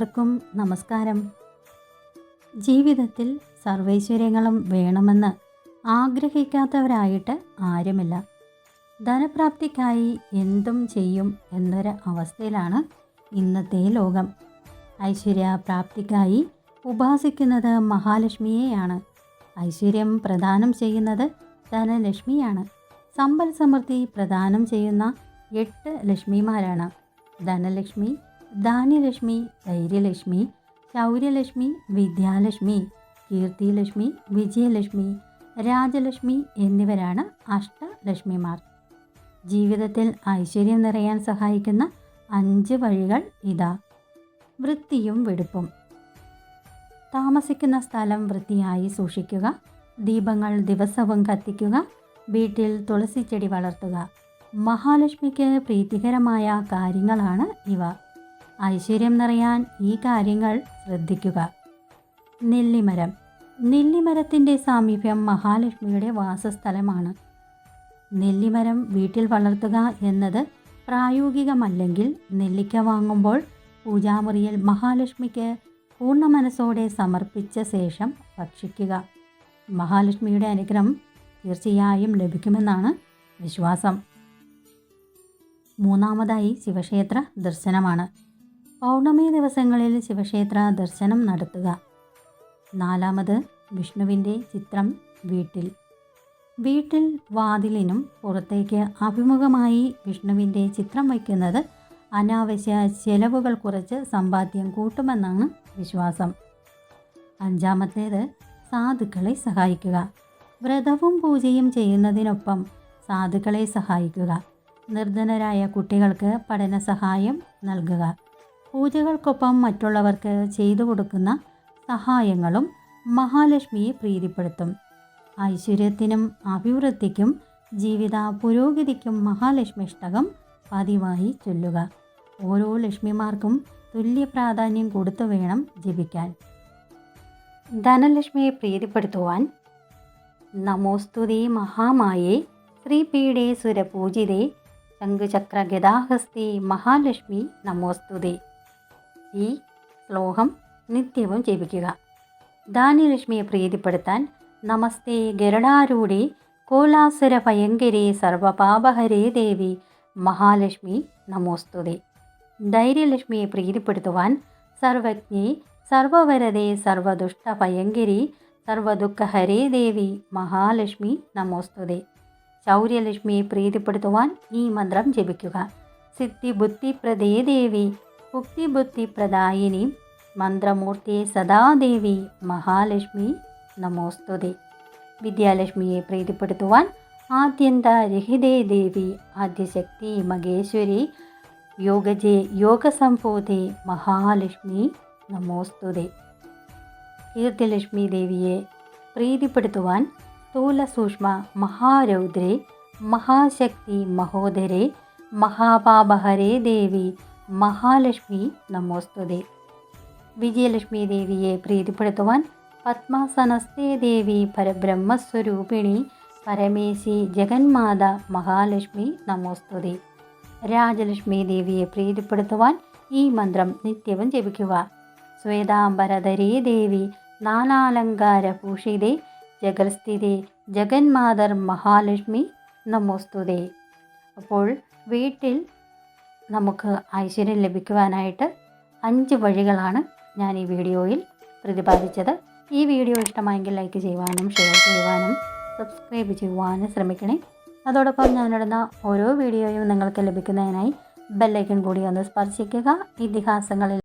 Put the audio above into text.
ഏവർക്കും നമസ്കാരം. ജീവിതത്തിൽ സർവൈശ്വര്യങ്ങളും വേണമെന്ന് ആഗ്രഹിക്കാത്തവരായിട്ട് ആരുമില്ല. ധനപ്രാപ്തിക്കായി എന്തും ചെയ്യും എന്നൊരു അവസ്ഥയിലാണ് ഇന്നത്തെ ലോകം. ഐശ്വര്യപ്രാപ്തിക്കായി ഉപാസിക്കുന്നത് മഹാലക്ഷ്മിയെയാണ്. ഐശ്വര്യം പ്രദാനം ചെയ്യുന്നത് ധനലക്ഷ്മിയാണ്. സമ്പൽ സമൃദ്ധി പ്രദാനം ചെയ്യുന്ന 8 ലക്ഷ്മിമാരാണ്: ധനലക്ഷ്മി, ധാന്യലക്ഷ്മി, ധൈര്യലക്ഷ്മി, ശൗര്യലക്ഷ്മി, വിദ്യാലക്ഷ്മി, കീർത്തിലക്ഷ്മി, വിജയലക്ഷ്മി, രാജലക്ഷ്മി എന്നിവരാണ് അഷ്ടലക്ഷ്മിമാർ. ജീവിതത്തിൽ ഐശ്വര്യം നിറയാൻ സഹായിക്കുന്ന 5 വഴികൾ ഇതാ. വൃത്തിയും വെടുപ്പും. താമസിക്കുന്ന സ്ഥലം വൃത്തിയായി സൂക്ഷിക്കുക. ദീപങ്ങൾ ദിവസവും കത്തിക്കുക. വീട്ടിൽ തുളസിച്ചെടി വളർത്തുക. മഹാലക്ഷ്മിക്ക് പ്രീതികരമായ കാര്യങ്ങളാണ് ഇവ. ഐശ്വര്യം നിറയാൻ ഈ കാര്യങ്ങൾ ശ്രദ്ധിക്കുക. നെല്ലിമരം. നെല്ലിമരത്തിൻ്റെ സാമീപ്യം മഹാലക്ഷ്മിയുടെ വാസസ്ഥലമാണ്. നെല്ലിമരം വീട്ടിൽ വളർത്തുക എന്നത് പ്രായോഗികമല്ലെങ്കിൽ നെല്ലിക്ക വാങ്ങുമ്പോൾ പൂജാമുറിയിൽ മഹാലക്ഷ്മിക്ക് പൂർണ്ണ മനസ്സോടെ സമർപ്പിച്ച ശേഷം ഭക്ഷിക്കുക. മഹാലക്ഷ്മിയുടെ അനുഗ്രഹം തീർച്ചയായും ലഭിക്കുമെന്നാണ് വിശ്വാസം. മൂന്നാമതായി ശിവക്ഷേത്ര ദർശനമാണ്. പൗർണമി ദിവസങ്ങളിൽ ശിവക്ഷേത്ര ദർശനം നടത്തുക. നാലാമത് വിഷ്ണുവിൻ്റെ ചിത്രം വീട്ടിൽ വാതിലിനും പുറത്തേക്ക് അഭിമുഖമായി വിഷ്ണുവിൻ്റെ ചിത്രം വയ്ക്കുന്നത് അനാവശ്യ ചെലവുകൾ കുറച്ച് സമ്പാദ്യം കൂട്ടുമെന്നാണ് വിശ്വാസം. അഞ്ചാമത്തേത് സാധുക്കളെ സഹായിക്കുക. വ്രതവും പൂജയും ചെയ്യുന്നതിനൊപ്പം സാധുക്കളെ സഹായിക്കുക. നിർധനരായ കുട്ടികൾക്ക് പഠന സഹായം നൽകുക. പൂജകൾക്കൊപ്പം മറ്റുള്ളവർക്ക് ചെയ്തു കൊടുക്കുന്ന സഹായങ്ങളും മഹാലക്ഷ്മിയെ പ്രീതിപ്പെടുത്തും. ഐശ്വര്യത്തിനും അഭിവൃദ്ധിക്കും ജീവിത പുരോഗതിക്കും മഹാലക്ഷ്മിഷ്ടകം പതിവായി ചൊല്ലുക. ഓരോ ലക്ഷ്മിമാർക്കും തുല്യ പ്രാധാന്യം കൊടുത്തു വേണം ജപിക്കാൻ. ധനലക്ഷ്മിയെ പ്രീതിപ്പെടുത്തുവാൻ നമോസ്തുതേ മഹാമായേ ശ്രീപീഠേ സുരപൂജിതേ ശംഖുചക്ര ഗദാഹസ്തേ മഹാലക്ഷ്മി നമോസ്തുതേ. ഈ ശ്ലോകം നിത്യവും ജപിക്കുക. ധാന്യലക്ഷ്മിയെ പ്രീതിപ്പെടുത്താൻ നമസ്തേ ഗരുഡാരൂഢേ കോലാസുര ഭയങ്കരേ സർവപാപഹരേ ദേവി മഹാലക്ഷ്മി നമോസ്തുതേ. ധൈര്യലക്ഷ്മിയെ പ്രീതിപ്പെടുത്തുവാൻ സർവജ്ഞേ സർവവരദേ സർവദുഷ്ടഭയങ്കരി സർവദുഃഖഹരേ ദേവി മഹാലക്ഷ്മി നമോസ്തുതേ. ശൗര്യലക്ഷ്മിയെ പ്രീതിപ്പെടുത്തുവാൻ ഈ മന്ത്രം ജപിക്കുക. സിദ്ധിബുദ്ധിപ്രദേ ദേവി ഭുക്തിബുദ്ധിപ്രദായിനി മന്ത്രമൂർത്തിയെ സദാദേവി മഹാലക്ഷ്മി നമോസ്തുതേ. വിദ്യാലക്ഷ്മിയെ പ്രീതിപ്പെടുത്തുവാൻ ആദ്യന്തരഹിതേ ദേവി ആദ്യശക്തി മഹേശ്വരി യോഗജേ യോഗസംഭൂതേ മഹാലക്ഷ്മി നമോസ്തുതേ. കീർത്തിലക്ഷ്മി ദേവിയെ പ്രീതിപ്പെടുത്തുവാൻ സ്ഥൂലസൂക്ഷ്മ മഹാരൗദ്രേ മഹാശക്തി മഹോദരേ മഹാപാപഹരേ ദേവി മഹാലക്ഷ്മി നമോസ്തുതേ. വിജയലക്ഷ്മി ദേവിയെ പ്രീതിപ്പെടുത്തുവാൻ പത്മാസനസ്ഥേ ദേവി പരബ്രഹ്മസ്വരൂപിണി പരമേശി ജഗന്മാത മഹാലക്ഷ്മി നമോസ്തുതേ. രാജലക്ഷ്മി ദേവിയെ പ്രീതിപ്പെടുത്തുവാൻ ഈ മന്ത്രം നിത്യവും ജപിക്കുക. ശ്വേതാംബരധരേ ദേവി നാനാലങ്കാരഭൂഷിതേ ജഗൽസ്ഥിതേ ജഗന്മാതർ മഹാലക്ഷ്മി നമോസ്തുതേ. അപ്പോൾ വീട്ടിൽ നമുക്ക് ഐശ്വര്യം ലഭിക്കുവാനായിട്ട് 5 വഴികളാണ് ഞാൻ ഈ വീഡിയോയിൽ പ്രതിപാദിച്ചത്. ഈ വീഡിയോ ഇഷ്ടമായെങ്കിൽ ലൈക്ക് ചെയ്യുവാനും ഷെയർ ചെയ്യുവാനും സബ്സ്ക്രൈബ് ചെയ്യുവാനും ശ്രമിക്കണേ. അതോടൊപ്പം ഞാനിടുന്ന ഓരോ വീഡിയോയും നിങ്ങൾക്ക് ലഭിക്കുന്നതിനായി ബെല്ലൈക്കൺ കൂടി ഒന്ന് സ്പർശിക്കുക. ഇതിഹാസങ്ങളിൽ